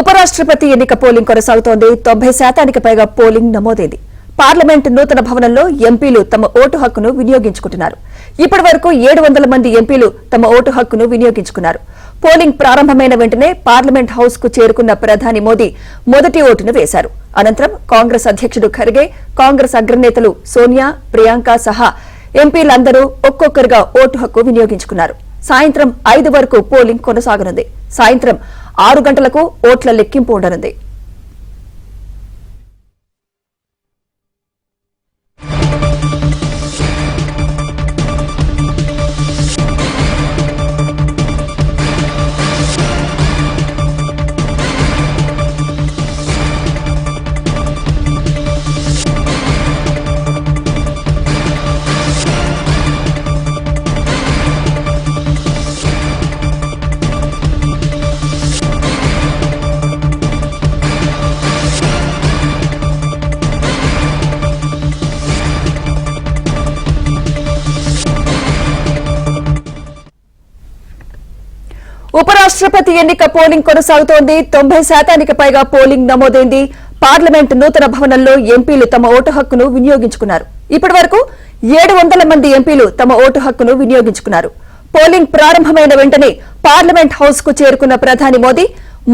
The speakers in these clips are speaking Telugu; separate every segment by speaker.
Speaker 1: ఉపరాష్ట్రపతి ఎన్నిక పోలింగ్ కొనసాగుతోంది. 90% పైగా పోలింగ్ నమోదైంది. పార్లమెంట్ నూతన భవనంలో ఎంపీలు తమ ఓటు హక్కును వినియోగించుకుంటున్నారు. ఇప్పటి వరకు 700 మంది ఎంపీలు తమ ఓటు హక్కును వినియోగించుకున్నారు. పోలింగ్ ప్రారంభమైన వెంటనే పార్లమెంట్ హౌస్ కు చేరుకున్న ప్రధాని మోదీ మొదటి ఓటును వేశారు. అనంతరం కాంగ్రెస్ అధ్యక్షుడు ఖర్గే, కాంగ్రెస్ అగ్రనేతలు సోనియా, ప్రియాంక సహా ఎంపీలందరూ ఒక్కొక్కరుగా ఓటు హక్కు వినియోగించుకున్నారు. సాయంత్రం 5 వరకు పోలింగ్ కొనసాగనుంది. సాయంత్రం 6 గంటలకు ఓట్ల లెక్కింపు ఉండనుంది. ఉపరాష్ట్రపతి ఎన్నిక పోలింగ్ కొనసాగుతోంది. 90% పైగా పోలింగ్ నమోదైంది. పార్లమెంట్ నూతన భవనంలో ఎంపీలు తమ ఓటు హక్కును వినియోగించుకున్నారు. ఇప్పటి వరకు 700 మంది ఎంపీలు తమ ఓటు హక్కును వినియోగించుకున్నారు. పోలింగ్ ప్రారంభమైన వెంటనే పార్లమెంట్ హౌస్ కు చేరుకున్న ప్రధాని మోదీ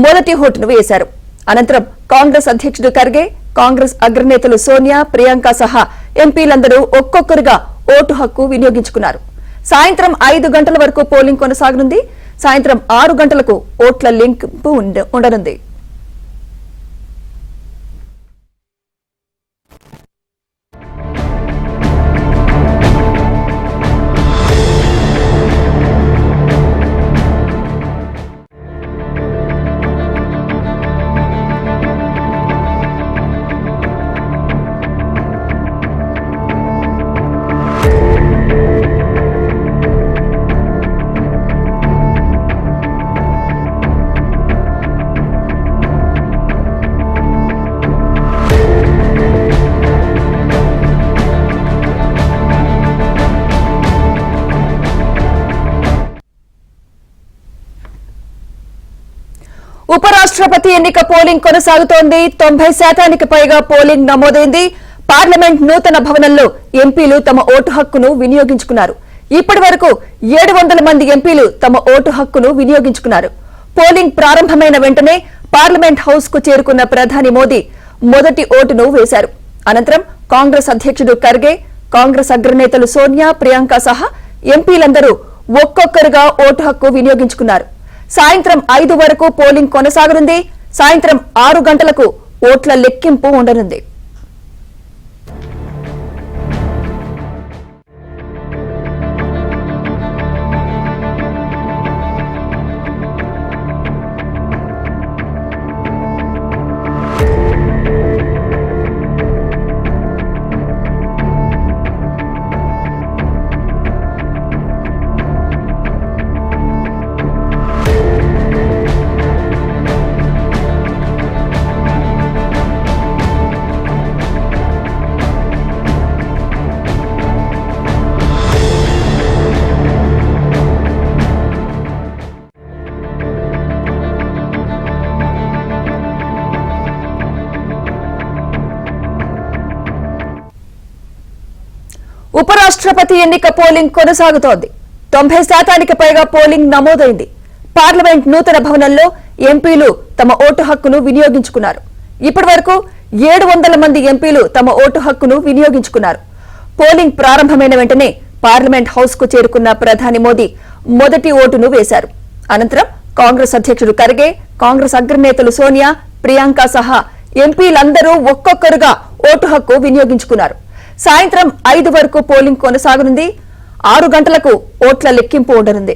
Speaker 1: మొదటి ఓటును వేశారు. అనంతరం కాంగ్రెస్ అధ్యక్షుడు ఖర్గే, కాంగ్రెస్ అగ్రనేతలు సోనియా, ప్రియాంక సహా ఎంపీలందరూ ఒక్కొక్కరుగా ఓటు హక్కు వినియోగించుకున్నారు. సాయంత్రం 5 గంటల వరకు పోలింగ్ కొనసాగనుంది. సాయంత్రం 6 గంటలకు ఓట్ల లెక్కింపు ఉండనుంది. ఉపరాష్ట్రపతి ఎన్నిక పోలింగ్ కొనసాగుతోంది. 90% పైగా పోలింగ్ నమోదైంది. పార్లమెంట్ నూతన భవనంలో ఎంపీలు తమ ఓటు హక్కును వినియోగించుకున్నారు. ఇప్పటి వరకు 700 మంది ఎంపీలు తమ ఓటు హక్కును వినియోగించుకున్నారు. పోలింగ్ ప్రారంభమైన వెంటనే పార్లమెంట్ హౌస్ కు చేరుకున్న ప్రధాని మోదీ మొదటి ఓటును వేశారు. అనంతరం కాంగ్రెస్ అధ్యక్షుడు ఖర్గే, కాంగ్రెస్ అగ్రనేతలు సోనియా, ప్రియాంక సహా ఎంపీలందరూ ఒక్కొక్కరుగా ఓటు హక్కు వినియోగించుకున్నారు. సాయంత్రం 5 వరకు పోలింగ్ కొనసాగనుంది. సాయంత్రం 6 గంటలకు ఓట్ల లెక్కింపు ఉండనుంది. ఉపరాష్ట్రపతి ఎన్నిక పోలింగ్ కొనసాగుతోంది. 90% పైగా పోలింగ్ నమోదైంది. పార్లమెంట్ నూతన భవనంలో ఎంపీలు తమ ఓటు హక్కును వినియోగించుకున్నారు. ఇప్పటి వరకు 700 మంది ఎంపీలు తమ ఓటు హక్కును వినియోగించుకున్నారు. పోలింగ్ ప్రారంభమైన వెంటనే పార్లమెంట్ హౌస్ కు చేరుకున్న ప్రధాని మోదీ మొదటి ఓటును వేశారు. అనంతరం కాంగ్రెస్ అధ్యక్షుడు ఖర్గే, కాంగ్రెస్ అగ్రనేతలు సోనియా, ప్రియాంక సహా ఎంపీలందరూ ఒక్కొక్కరుగా ఓటు హక్కు వినియోగించుకున్నారు. సాయంత్రం 5 వరకు పోలింగ్ కొనసాగనుంది. 6 గంటలకు ఓట్ల లెక్కింపు ఉండనుంది.